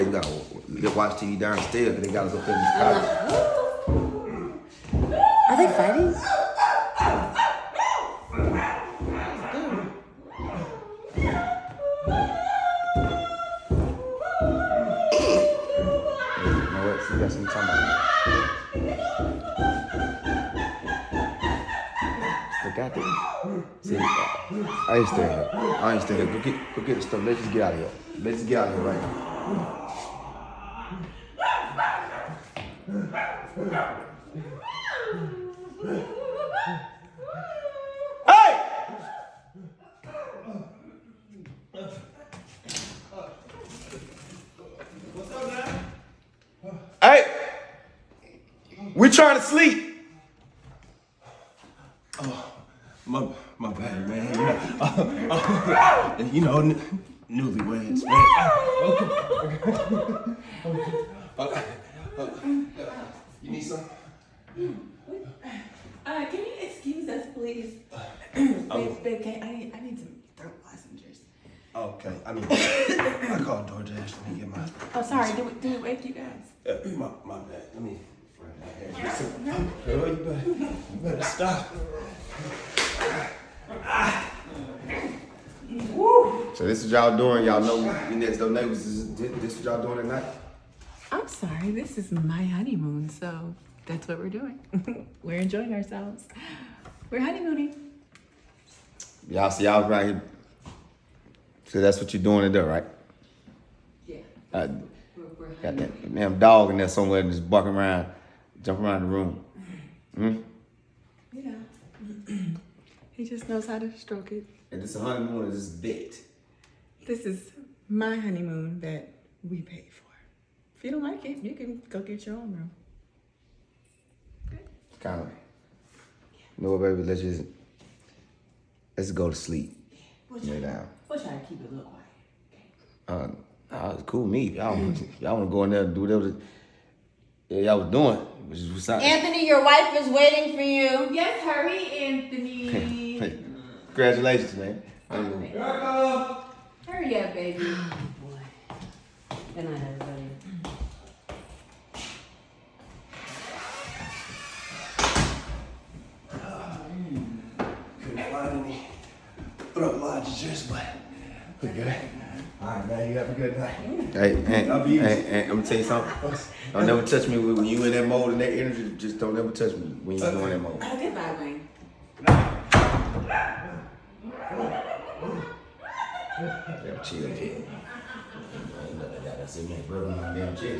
You gotta watch TV downstairs because they got us up in this couch. Are they fighting? You got some time about it. Goddamn. See, I ain't staying here. Go get the stuff. Let's just get out of here. Let's just get out of here right now. Hey! What's up, man? Hey! We trying to sleep. Oh, my bad, man. You know, newlyweds, man. You need some? Can you excuse us, please? Babe, I need some throat lozenges. Okay, I called DoorDash and get my. Oh, sorry. Do we wake you guys? My bad. Let me. Girl, you better stop. So this is y'all doing. Y'all know your next door neighbors. This is y'all doing at night. I'm sorry. This is my honeymoon, so that's what we're doing. We're enjoying ourselves. We're honeymooning. Y'all see y'all right here. So that's what you're doing today, right? Yeah. We're got that damn dog in there somewhere just barking around, jumping around the room. You know, he just knows how to stroke it. And this honeymoon is just bit. This is my honeymoon that we paid for. If you don't like it, you can go get your own room. Okay. Kind of. You know what, baby? Let's go to sleep. Lay down. We'll try to keep it a little quiet. It's cool with me. Y'all want to go in there and do whatever y'all was doing. Anthony, your wife is waiting for you. Yes, hurry, Anthony. Congratulations, man. Hurry up, baby. Oh, boy. Good night, everybody. Couldn't find any throat lozenges, but we're good. All right, man, you have a good night. Hey, I'm gonna tell you something. Don't never touch me when you in that mode and that energy. Just don't ever touch me when you're doing that mode. Oh, goodbye, Wayne. Damn chill, kid. That's it, man. Brother, my damn chill.